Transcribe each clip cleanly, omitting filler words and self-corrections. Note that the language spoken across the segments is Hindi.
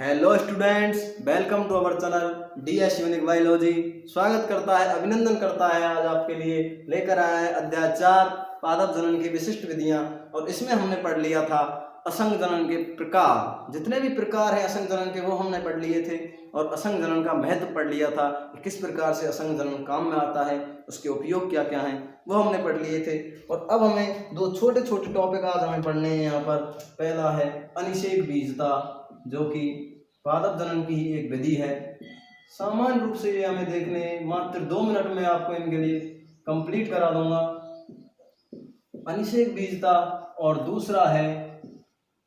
Hello students, welcome to our channel DS unique biology. स्वागत करता है, अभिनंदन करता है। आज आपके लिए लेकर आया है अध्याय 4 पादप जनन की विशिष्ट विधियां। और इसमें हमने पढ़ लिया था असंग जनन के प्रकार। जितने भी प्रकार हैं असंग जनन के वो हमने पढ़ लिए थे और असंग जनन का महत्व पढ़ लिया था कि किस प्रकार से असंग जनन काम में आता है, उसके उपयोग क्या क्या हैं वो हमने पढ़ लिए थे। और अब हमें दो छोटे छोटे टॉपिक आज हमें पढ़ने हैं यहाँ पर। पहला है अनिषेक बीजता, जो कि पादप जनन की ही एक विधि है। सामान्य रूप से ये हमें देखने मात्र 2 मिनट में आपको इनके लिए कंप्लीट करा दूंगा। अनिषेक बीजता और दूसरा है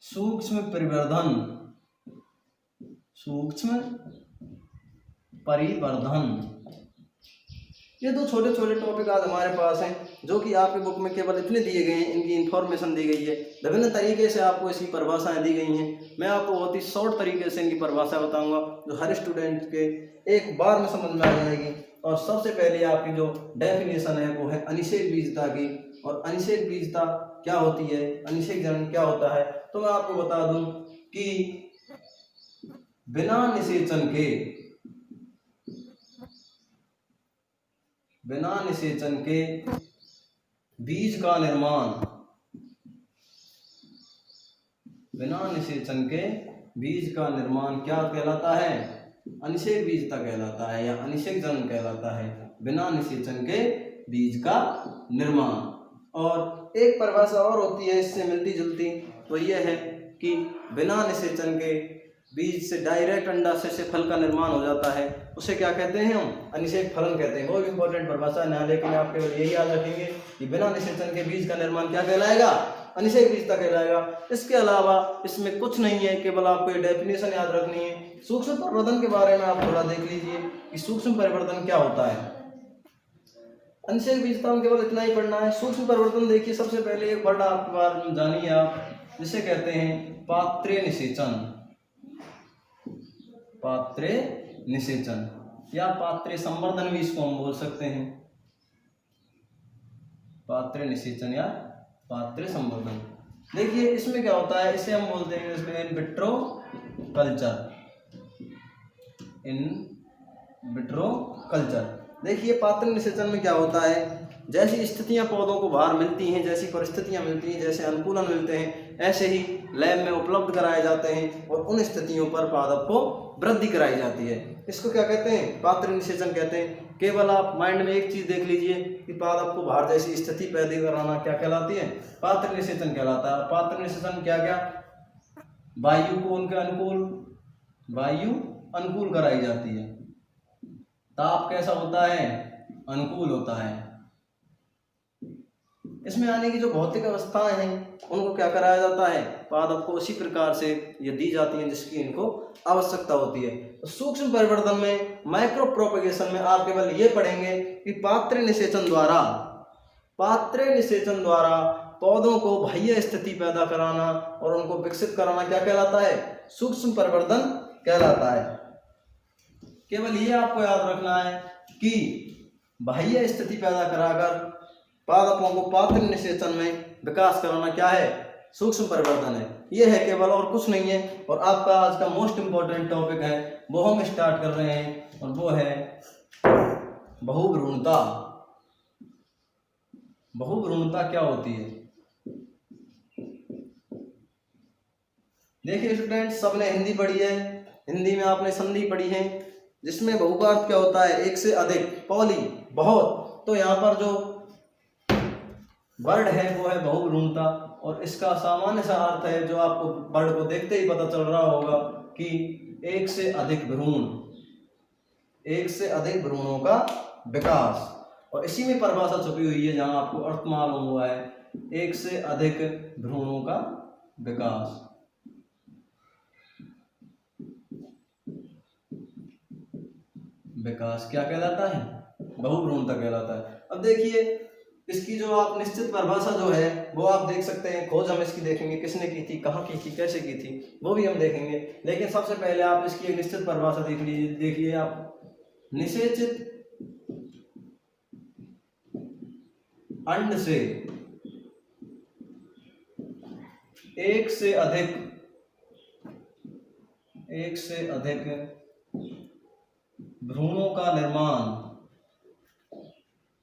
सूक्ष्म परिवर्धन। सूक्ष्म परिवर्धन, ये दो छोटे छोटे टॉपिक आज हमारे पास हैं, जो कि आपकी बुक में केवल इतने दिए गए हैं। इनकी इन्फॉर्मेशन दी गई है, विभिन्न तरीके से आपको इसकी परिभाषाएं दी गई हैं। मैं आपको बहुत ही शॉर्ट तरीके से इनकी परिभाषा बताऊंगा, जो हर स्टूडेंट के एक बार में समझ में आ जाएगी। और सबसे पहले आपकी जो डेफिनेशन है वो है अनिषेक बीजता की। और अनिषेक बीजता क्या होती है, अनिषेक जनन क्या होता है, तो मैं आपको बता दूं कि बिना निषेचन के बीज का निर्माण, बिना निषेचन के बीज का निर्माण क्या कहलाता है, अनिषेक बीजता कहलाता है या अनिषेक जनन कहलाता है। बिना निषेचन के बीज का निर्माण। और एक परिभाषा और होती है इससे मिलती जुलती, तो यह है कि बिना निषेचन के बीज से डायरेक्ट अंडाशय से फल का निर्माण हो जाता है, उसे क्या कहते हैं हम, अनिषेक फलन कहते हैं। बहुत इंपॉर्टेंट परिभाषा है, लेकिन आप केवल यही याद रखेंगे कि बिना निषेचन के बीज का निर्माण क्या कहलाएगा, अनिषेक बीजता कहलाएगा। इसके अलावा इसमें कुछ नहीं है, केवल आपको ये डेफिनेशन याद रखनी है। सूक्ष्म परिवर्धन के बारे में आप थोड़ा देख लीजिए कि सूक्ष्म परिवर्तन क्या होता है। अनिषेक बीजता में केवल इतना ही पढ़ना है। सूक्ष्म परिवर्तन देखिए, सबसे पहले एक वर्ड आपके बारे में जानिए आप, जिसे कहते हैं पात्रे निषेचन। पात्रे निषेचन या पात्रे संवर्धन भी इसको हम बोल सकते हैं। पात्रे निषेचन या पात्रे संवर्धन। देखिए इसमें क्या होता है, इसे हम बोलते हैं इसमें in vitro culture. In vitro culture. देखिए पात्र निषेचन में क्या होता है, जैसी स्थितियां पौधों को बाहर मिलती हैं, जैसी परिस्थितियां मिलती हैं, जैसे अनुकूलन मिलते हैं, ऐसे ही लैब में उपलब्ध कराए जाते हैं और उन स्थितियों पर पादप को वृद्धि कराई जाती है। इसको क्या कहते हैं, पात्र निषेचन कहते हैं। केवल आप माइंड में एक चीज देख लीजिए कि पादप को बाहर जैसी स्थिति पैदा कराना क्या कहलाती है, पात्र निषेचन कहलाता है। पात्र निषेचन क्या क्या, वायु को उनके अनुकूल, वायु अनुकूल कराई जाती है। ताप कैसा होता है, अनुकूल होता है। इसमें आने की जो भौतिक अवस्थाएं हैं उनको क्या कराया जाता है, पादप को उसी प्रकार से ये दी जाती हैं जिसकी इनको आवश्यकता होती है। तो सूक्ष्म परिवर्तन में, माइक्रो प्रोपेगेशन में आप केवल ये पढ़ेंगे कि पात्र निषेचन द्वारा पौधों को बाह्य स्थिति पैदा कराना और उनको विकसित कराना क्या कहलाता है, सूक्ष्म परिवर्तन कहलाता है। केवल ये आपको याद रखना है कि बाह्य स्थिति पैदा कराकर पादपों को पात्र निषेचन में विकास कराना क्या है, सूक्ष्म परिवर्तन है। ये है केवल, और कुछ नहीं है। और आपका आज का मोस्ट इंपॉर्टेंट टॉपिक है, वो हम स्टार्ट कर रहे हैं, और वो है बहुभ्रूणता। बहुभ्रूणता क्या होती है। देखिए स्टूडेंट, सबने हिंदी पढ़ी है, हिंदी में आपने संधि पढ़ी है, जिसमें बहु का अर्थ क्या होता है, एक से अधिक, पॉली बहुत। तो यहाँ पर जो वर्ड है वो है बहुभ्रूणता, और इसका सामान्य सा अर्थ है जो आपको वर्ड को देखते ही पता चल रहा होगा कि एक से अधिक भ्रूण, एक से अधिक भ्रूणों का विकास। और इसी में परिभाषा छुपी हुई है जहां आपको अर्थ मालूम हुआ है, एक से अधिक भ्रूणों का विकास। विकास क्या कहलाता है, बहुभ्रूणता कहलाता है। अब देखिए इसकी जो आप निश्चित परिभाषा जो है वो आप देख सकते हैं। खोज हम इसकी देखेंगे, किसने की थी, कहाँ की थी, कैसे की थी, वो भी हम देखेंगे। लेकिन सबसे पहले आप इसकी एक निश्चित परिभाषा देख लीजिए। देखिए आप, निषेचित अंड से एक से एक से अधिक भ्रूणों का निर्माण,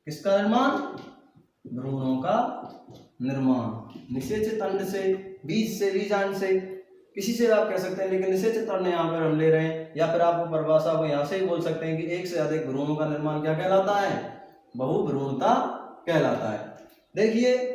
किसका निर्माण? भ्रूणों का निर्माण। निषेचित अंड से, बीज से, बीजांड से, किसी से आप कह सकते हैं, लेकिन निषेचित अंड यहाँ पर हम ले रहे हैं, या फिर आपको परिभाषा को यहाँ से ही बोल सकते हैं कि एक से अधिक भ्रूणों का निर्माण क्या कहलाता है? बहुभ्रूणता कहलाता है। देखिए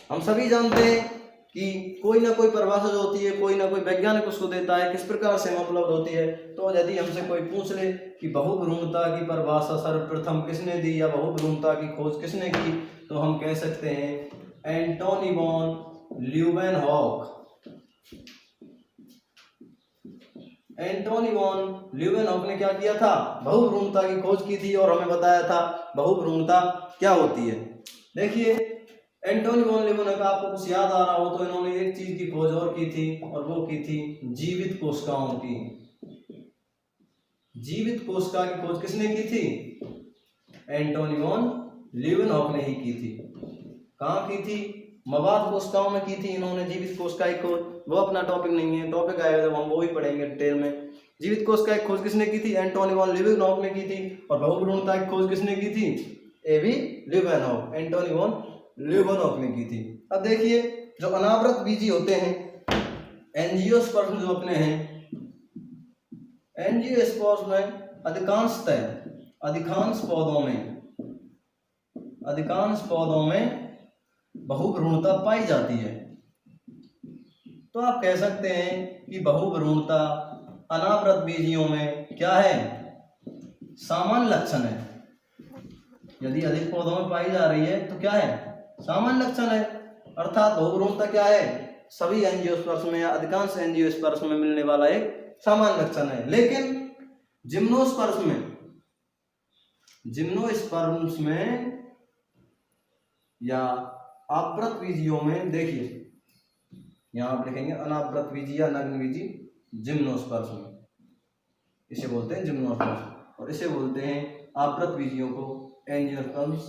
हम सभी जानते हैं कि कोई ना कोई परिभाषा जो होती है, कोई ना कोई वैज्ञानिक उसको देता है, किस प्रकार से उपलब्ध होती है। तो यदि हमसे कोई पूछ ले कि बहुभ्रूणता की परिभाषा सर्वप्रथम किसने दी या बहुभ्रूणता की खोज किसने की, तो हम कह सकते हैं Antony von Leeuwenhoek. Antony von Leeuwenhoek ने क्या किया था? बहुभ्रूणता की खोज की थी और हमें बताया था बहुभ्रूणता क्या होती है। देखिए एंटोनी वॉन ल्यूवेनहॉक, आपको कुछ याद आ रहा हो तो इन्होंने एक चीज की खोज और की थी, और वो की थी जीवित कोशिकाओं की। जीवित कोशिका की खोज किसने की थी? एंटोनी वॉन ल्यूवेनहॉक ने ही की थी। कहाँ की थी? मवाद कोशिकाओं में की थी इन्होंने जीवित कोशिका की खोज। वो अपना टॉपिक नहीं है, टॉपिक आएगा जब हम वो ही पढ़ेंगे डिटेल में। जीवित कोशिका की खोज किसने की थी? एंटोनी वॉन ल्यूवेनहॉक ने की थी। और बहुभ्रूणता की खोज किसने की थी? एवी ल्यूवेनहॉक, एंटोनी वॉन ल्यूवेनहॉक ने की थी। अब देखिए जो अनावृत बीजी होते हैं, एंजियोस्पर्म जो अपने हैं, एंजियोस्पर्म में अधिकांश पौधों में बहुभ्रूणता पाई जाती है। तो आप कह सकते हैं कि बहुभ्रूणता अनावृत बीजियों में क्या है? सामान्य लक्षण है। यदि अधिक पौधों में पाई जा रही है तो क्या है? सामान्य लक्षण है। अर्थात बहुभ्रूणता क्या है? सभी एंजियोस्पर्म में या अधिकांश एंजियोस्पर्म में मिलने वाला एक सामान्य लक्षण है। लेकिन जिम्नोस्पर्म्स में या आवृत बीजियों में, देखिए यहाँ आप लिखेंगे अनावृत बीजी या नग्न बीजी जिम्नोस्पर्म, इसे बोलते हैं जिम्नोस्पर्म, और इसे बोलते हैं आवृत बीजियों को एंजियोस्पर्म्स।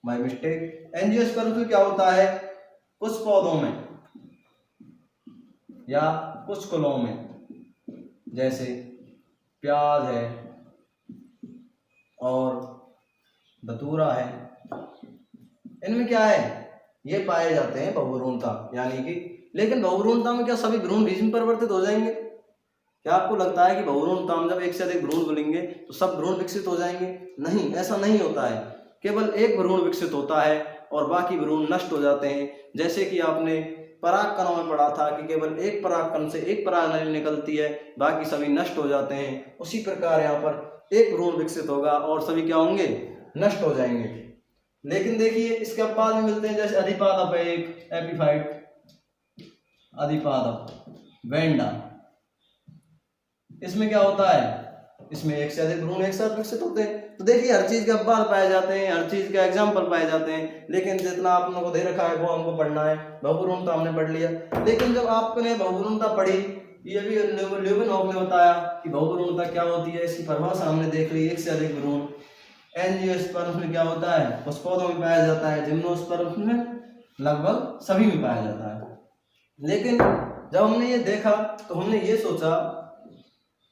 बाय मिस्टेक एंजियोस्पर्म में क्या होता है? कुछ पौधों में या कुछ कुलों में, जैसे प्याज है और धतूरा है, इनमें क्या है? ये पाए जाते हैं बहुभ्रूणता, यानी कि। लेकिन बहुभ्रूणता में क्या सभी भ्रूण बीज में परिवर्तित हो जाएंगे? क्या आपको लगता है कि बहुभ्रूणता में जब एक से अधिक भ्रूण बोलेंगे तो सब भ्रूण विकसित हो जाएंगे? नहीं, ऐसा नहीं होता है। केवल एक भ्रूण विकसित होता है और बाकी भ्रूण नष्ट हो जाते हैं। जैसे कि आपने परागकणों में पढ़ा था कि केवल एक परागकण से एक परागनली निकलती है, बाकी सभी नष्ट हो जाते हैं। उसी प्रकार यहाँ पर एक भ्रूण विकसित होगा और सभी क्या होंगे? नष्ट हो जाएंगे। लेकिन देखिए इसके अपवाद भी मिलते हैं, जैसे अधिपादप है एक एपीफाइट, अधिपादप वेंडा। इसमें क्या होता है? इसमें एक से अधिक भ्रूण एक साथ विकसित होते हैं। तो देखिए हर चीज के अपवाद पाए जाते हैं, हर चीज के एग्जाम्पल पाए जाते हैं, लेकिन जितना आप लोगों को दे रखा है वो हमको पढ़ना है। बहुभ्रूणता हमने पढ़ लिया, लेकिन जब आपने बहुभ्रूणता पढ़ी, ये भी ल्यूवेनहॉक ने बताया कि बहुभ्रूणता क्या होती है, इसकी परिभाषा हमने देख ली। एक से अधिक भ्रूण एंजियोस्पर्म में क्या होता है? कुछ पौधों में पाया जाता है, जिम्नोस्पर्म में लगभग सभी में पाया जाता है। लेकिन जब हमने ये देखा तो हमने ये सोचा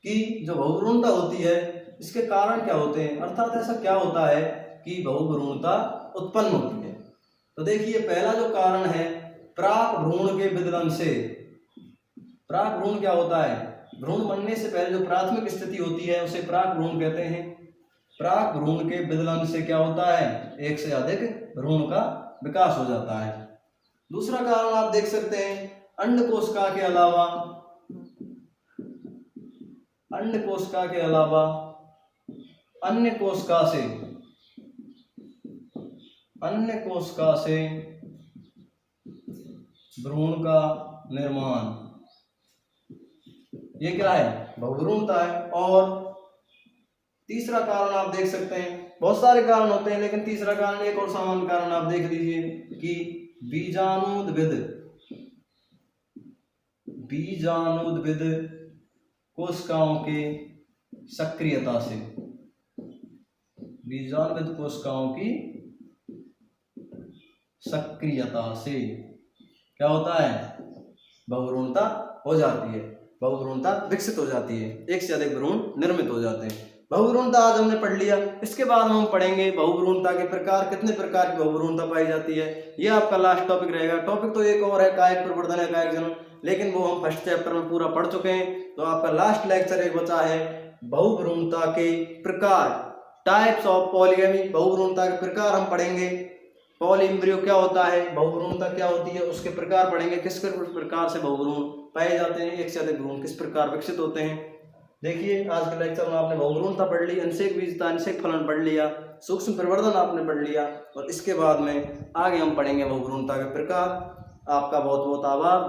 कि जो बहुभ्रूणता होती है इसके कारण क्या होते हैं, अर्थात ऐसा क्या होता है कि बहुभ्रूणता उत्पन्न होती है। तो देखिए पहला जो कारण है प्राक भ्रूण के विदलन से। प्राक भ्रूण क्या होता है? भ्रूण बनने से पहले जो प्राथमिक स्थिति होती है उसे प्राक भ्रूण कहते हैं। प्राक भ्रूण के विदलन से क्या होता है? एक से अधिक भ्रूण का विकास हो जाता है। दूसरा कारण आप देख सकते हैं अंड कोशिका के अलावा अन्य कोशिका से भ्रूण का निर्माण, ये क्या है? बहुभ्रूणता है। और तीसरा कारण आप देख सकते हैं, बहुत सारे कारण होते हैं लेकिन तीसरा कारण, एक और सामान्य कारण आप देख लीजिए कि बीजाणुद्भिद कोशिकाओं के सक्रियता से। बीजाणुद्भिद कोशिकाओं की सक्रियता से क्या होता है? बहुभ्रूणता हो जाती है। बहुभ्रूणता विकसित हो जाती है, एक से अधिक भ्रूण निर्मित हो जाते हैं। बहुभ्रूणता आज हमने पढ़ लिया। इसके बाद हम पढ़ेंगे बहुभ्रूणता के प्रकार, कितने प्रकार की बहुभ्रूणता पाई जाती है। ये आपका लास्ट टॉपिक रहेगा। टॉपिक तो एक और है, कायिक प्रवर्धन है, कायिक जनन, लेकिन वो हम फर्स्ट चैप्टर में पूरा पढ़ चुके हैं। तो आपका लास्ट लेक्चर एक बचा है, बहुभ्रूणता के प्रकार, टाइप्स ऑफ पॉलीगैमी। बहुभ्रूणता के प्रकार हम पढ़ेंगे। पॉलीएम्ब्रियो क्या होता है, बहुभ्रूणता क्या होती है, उसके प्रकार पढ़ेंगे। किस प्रकार से बहुभ्रूण पाए जाते हैं, एक से अधिक भ्रूण किस प्रकार विकसित होते हैं। देखिए आज के लेक्चर में आपने बहुभ्रूणता पढ़ ली, अनिषेक बीजता, अनिषेक फलन पढ़ लिया, सूक्ष्म प्रवर्धन आपने पढ़ लिया, और इसके बाद में आगे हम पढ़ेंगे बहुभ्रूणता के प्रकार। आपका बहुत बहुत आभार।